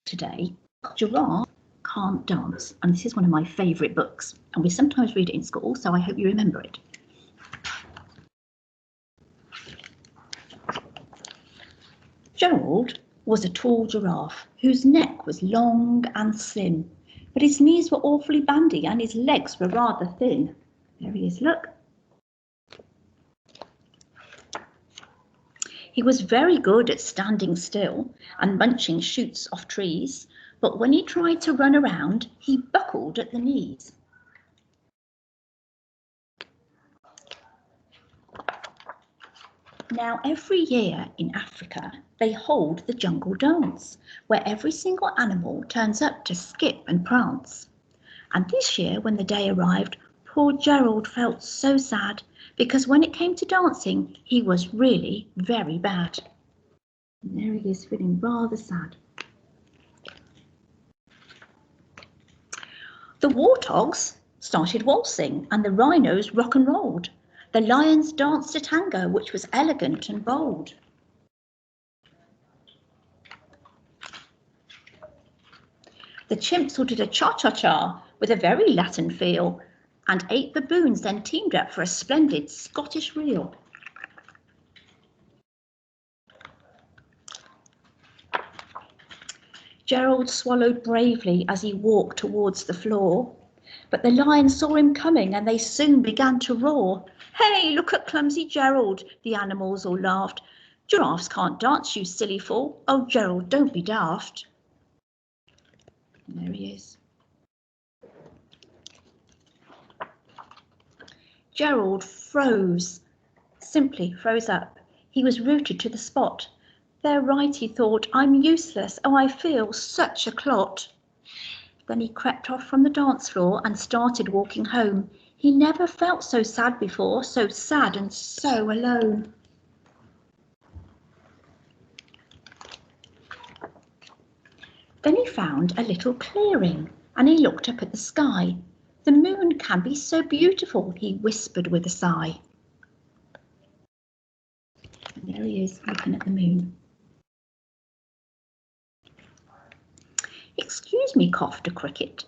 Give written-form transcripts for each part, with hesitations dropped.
today, Giraffe Can't Dance, and this is one of my favourite books, and we sometimes read it in school, so I hope you remember it. Gerald was a tall giraffe whose neck was long and slim, but his knees were awfully bandy and his legs were rather thin. There he is, look. He was very good at standing still and munching shoots off trees, but when he tried to run around, he buckled at the knees. Now, every year in Africa, they hold the jungle dance, where every single animal turns up to skip and prance. And this year, when the day arrived, poor Gerald felt so sad, because when it came to dancing, he was really very bad. And there he is, feeling rather sad. The warthogs started waltzing, and the rhinos rock and rolled. The lions danced a tango, which was elegant and bold. The chimps all did a cha-cha-cha with a very Latin feel, and 8 baboons then teamed up for a splendid Scottish reel. Gerald swallowed bravely as he walked towards the floor, but the lions saw him coming and they soon began to roar. "Hey, look at clumsy Gerald," the animals all laughed. "Giraffes can't dance, you silly fool. Oh, Gerald, don't be daft." And there he is. Gerald froze, simply froze up. He was rooted to the spot. "They're right," he thought. "I'm useless. Oh, I feel such a clot." Then he crept off from the dance floor and started walking home. He never felt so sad before, so sad and so alone. Then he found a little clearing and he looked up at the sky. "The moon can be so beautiful," he whispered with a sigh. And there he is, looking at the moon. "Excuse me," coughed a cricket,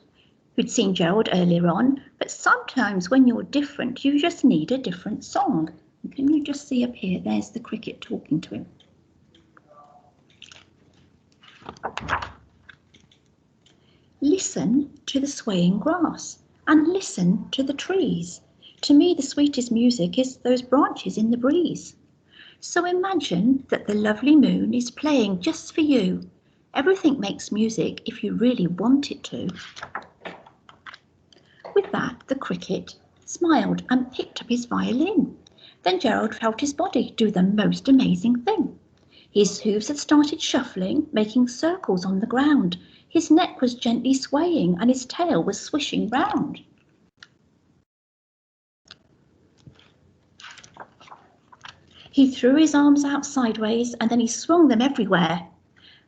who'd seen Gerald earlier on, "but sometimes when you're different, you just need a different song." And can you just see up here, there's the cricket talking to him. "Listen to the swaying grass and listen to the trees. To me the sweetest music is those branches in the breeze. So imagine that the lovely moon is playing just for you. Everything makes music if you really want it to." With that, the cricket smiled and picked up his violin. Then Gerald felt his body do the most amazing thing. His hooves had started shuffling, making circles on the ground. His neck was gently swaying and his tail was swishing round. He threw his arms out sideways and then he swung them everywhere.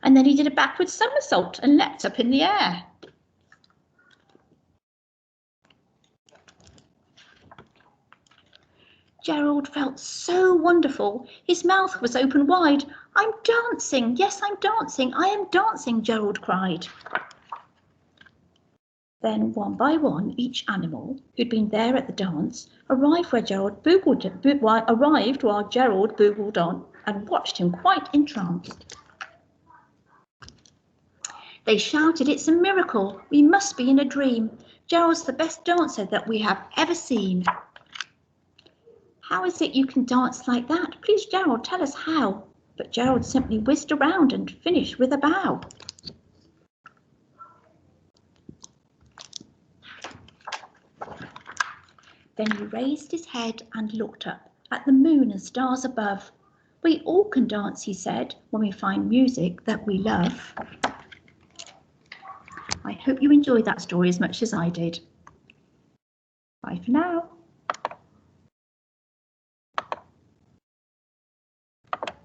And then he did a backward somersault and leapt up in the air. Gerald felt so wonderful. His mouth was open wide. "I'm dancing, yes, I'm dancing, I am dancing," Gerald cried. Then, one by one, each animal who'd been there at the dance arrived while Gerald boogled on and watched him quite entranced. They shouted, "It's a miracle, we must be in a dream. Gerald's the best dancer that we have ever seen." "How is it you can dance like that? Please, Gerald, tell us how." But Gerald simply whizzed around and finished with a bow. Then he raised his head and looked up at the moon and stars above. "We all can dance," he said, "when we find music that we love." I hope you enjoyed that story as much as I did. Bye for now.